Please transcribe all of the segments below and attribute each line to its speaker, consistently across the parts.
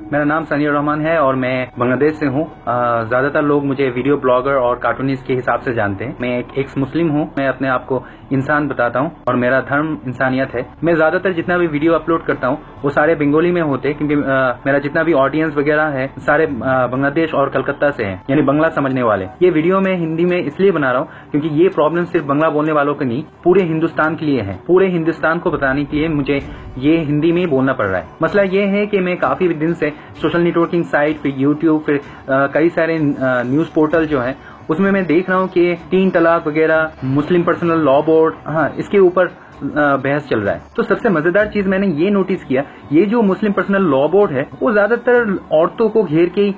Speaker 1: मेरा नाम सनी रहमान है और मैं बांग्लादेश से हूँ। ज्यादातर लोग मुझे वीडियो ब्लॉगर और कार्टूनिस्ट के हिसाब से जानते हैं। मैं एक एक्स मुस्लिम हूँ। मैं अपने आप को इंसान बताता हूँ और मेरा धर्म इंसानियत है। मैं ज्यादातर जितना भी वीडियो अपलोड करता हूँ वो सारे बंगाली में होते हैं, क्योंकि मेरा जितना भी ऑडियंस वगैरह है सारे बांग्लादेश और कलकत्ता से हैं, यानी बांग्ला समझने वाले। ये वीडियो मैं हिंदी में इसलिए बना रहा हूँ क्योंकि ये प्रॉब्लम सिर्फ बांग्ला बोलने वालों के नहीं, पूरे हिंदुस्तान के लिए है। पूरे हिंदुस्तान को बताने के लिए मुझे ये हिंदी में बोलना पड़ रहा है। मसला ये है कि मैं काफी दिन से सोशल नेटवर्किंग साइट, फिर यूट्यूब, फिर कई सारे न्यूज पोर्टल जो है उसमें मैं देख रहा हूँ कि 3 तलाक वगैरह, मुस्लिम पर्सनल लॉ बोर्ड, इसके ऊपर बहस चल रहा है। तो सबसे मजेदार चीज मैंने ये नोटिस किया, ये जो मुस्लिम पर्सनल लॉ बोर्ड है वो ज्यादातर औरतों को घेर के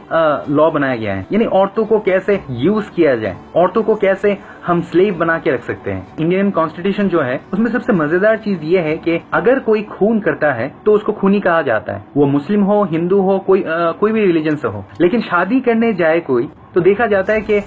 Speaker 1: लॉ बनाया गया है, यानी औरतों को कैसे यूज किया जाए, औरतों को कैसे हम स्लेव बना के रख सकते हैं। इंडियन कॉन्स्टिट्यूशन जो है उसमें सबसे मजेदार चीज ये है कि अगर कोई खून करता है तो उसको खूनी कहा जाता है, वो मुस्लिम हो, हिंदू हो, कोई भी रिलीजन से हो। लेकिन शादी करने जाए कोई तो देखा जाता है कि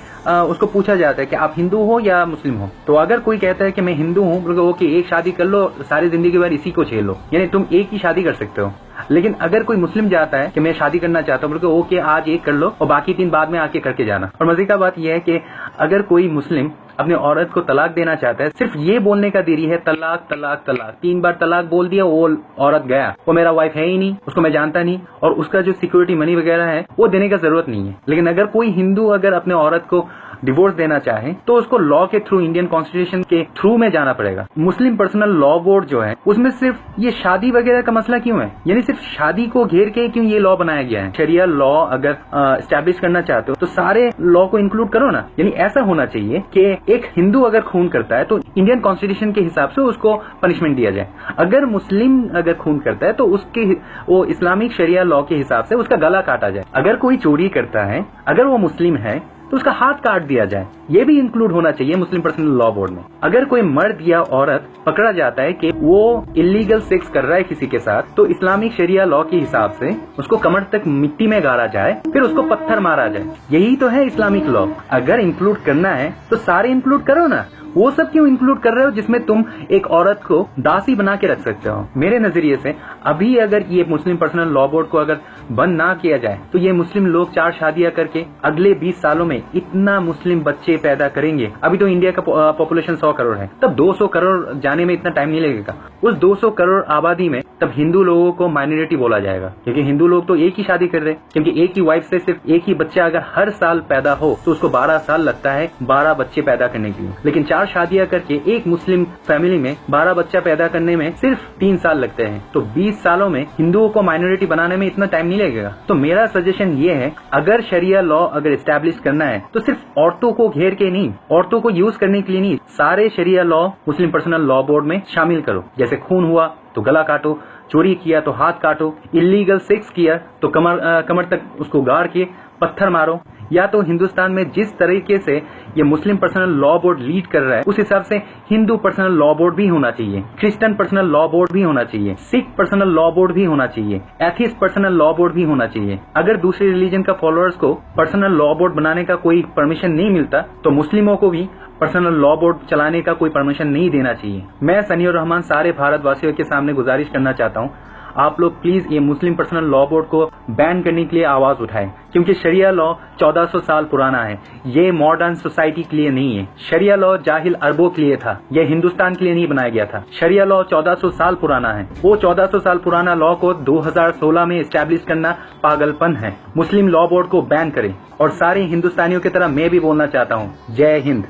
Speaker 1: उसको पूछा जाता है कि आप हिंदू हो या मुस्लिम हो। तो अगर कोई कहता है कि मैं हिंदू हूँ, बोले ओके एक शादी कर लो, सारी जिंदगी भर इसी को झेल लो, यानी तुम एक ही शादी कर सकते हो। लेकिन अगर कोई मुस्लिम जाता है कि मैं शादी करना चाहता हूँ, बोले ओके आज एक कर लो और बाकी 3 बाद में आके करके जाना। और मजे का बात यह है कि अगर कोई मुस्लिम अपने औरत को तलाक देना चाहता है, सिर्फ ये बोलने का देरी है तलाक तलाक तलाक, 3 बार तलाक बोल दिया, वो औरत गया, वो मेरा वाइफ है ही नहीं, उसको मैं जानता नहीं, और उसका जो सिक्योरिटी मनी वगैरह है वो देने का जरूरत नहीं है। लेकिन अगर कोई हिंदू अगर अपने औरत को डिवोर्स देना चाहे तो उसको लॉ के थ्रू, इंडियन कॉन्स्टिट्यूशन के थ्रू में जाना पड़ेगा। मुस्लिम पर्सनल लॉ बोर्ड जो है उसमें सिर्फ ये शादी वगैरह का मसला क्यों है, यानी सिर्फ शादी को घेर के क्यों ये लॉ बनाया गया है। शरिया लॉ अगर एस्टैब्लिश करना चाहते हो तो सारे लॉ को इंक्लूड करो ना। यानी ऐसा होना चाहिए कि एक हिंदू अगर खून करता है तो इंडियन कॉन्स्टिट्यूशन के हिसाब से उसको पनिशमेंट दिया जाए। अगर मुस्लिम अगर खून करता है तो उसके वो इस्लामिक शरिया लॉ के हिसाब से उसका गला काटा जाए। अगर कोई चोरी करता है, अगर वो मुस्लिम है तो उसका हाथ काट दिया जाए। ये भी इंक्लूड होना चाहिए मुस्लिम पर्सनल लॉ बोर्ड में। अगर कोई मर्द या औरत पकड़ा जाता है कि वो इलीगल सेक्स कर रहा है किसी के साथ, तो इस्लामिक शरिया लॉ के हिसाब से उसको कमर तक मिट्टी में गाड़ा जाए, फिर उसको पत्थर मारा जाए। यही तो है इस्लामिक लॉ। अगर इंक्लूड करना है तो सारे इंक्लूड करो ना। वो सब क्यों इंक्लूड कर रहे हो जिसमें तुम एक औरत को दासी बना के रख सकते हो। मेरे नजरिए से अभी अगर ये मुस्लिम पर्सनल लॉ बोर्ड को अगर बंद ना किया जाए तो ये मुस्लिम लोग 4 शादियां करके अगले 20 सालों में इतना मुस्लिम बच्चे पैदा करेंगे। अभी तो इंडिया का पॉपुलेशन 100 करोड़ है, तब 200 करोड़ जाने में इतना टाइम नहीं लगेगा। उस 200 करोड़ आबादी में तब हिंदू लोगों को माइनॉरिटी बोला जाएगा, क्योंकि हिंदू लोग तो एक ही शादी कर रहे हैं, क्योंकि एक ही वाइफ से सिर्फ एक ही बच्चा अगर हर साल पैदा हो तो उसको 12 साल लगता है 12 बच्चे पैदा करने के लिए। लेकिन 4 शादियां करके एक मुस्लिम फैमिली में 12 बच्चा पैदा करने में सिर्फ 3 साल लगते हैं। तो 20 सालों में हिंदुओं को माइनॉरिटी बनाने में इतना टाइम नहीं लगेगा। तो मेरा सजेशन ये है, अगर शरिया लॉ अगर एस्टैब्लिश करना है तो सिर्फ औरतों को घेर के नहीं, औरतों को यूज करने के लिए नहीं, सारे शरिया लॉ मुस्लिम पर्सनल लॉ बोर्ड में शामिल करो। जैसे खून हुआ तो गला काटो, चोरी किया तो हाथ काटो, इलीगल सेक्स किया तो कमर तक उसको गाड़ के पत्थर मारो। या तो हिंदुस्तान में जिस तरीके से ये मुस्लिम पर्सनल लॉ बोर्ड लीड कर रहा है उस हिसाब से हिंदू पर्सनल लॉ बोर्ड भी होना चाहिए, क्रिश्चियन पर्सनल लॉ बोर्ड भी होना चाहिए, सिख पर्सनल लॉ बोर्ड भी होना चाहिए, एथिस्ट पर्सनल लॉ बोर्ड भी होना चाहिए। अगर दूसरे रिलीजन का फॉलोअर्स को पर्सनल लॉ बोर्ड बनाने का कोई परमिशन नहीं मिलता तो मुस्लिमों को भी पर्सनल लॉ बोर्ड चलाने का कोई परमिशन नहीं देना चाहिए। मैं सनी रहमान सारे भारतवासियों के सामने गुजारिश करना चाहता हूँ, आप लोग प्लीज ये मुस्लिम पर्सनल लॉ बोर्ड को बैन करने के लिए आवाज उठाएं, क्योंकि शरिया लॉ 1400 साल पुराना है। ये मॉडर्न सोसाइटी के लिए नहीं है। शरिया लॉ जाहिल अरबों के लिए था, यह हिंदुस्तान के लिए नहीं बनाया गया था। शरिया लॉ 1400 साल पुराना है। वो 1400 साल पुराना लॉ को 2016 में एस्टैब्लिश करना पागलपन है। मुस्लिम लॉ बोर्ड को बैन करें। और सारे हिंदुस्तानियों की तरह मैं भी बोलना चाहता हूँ, जय हिंद।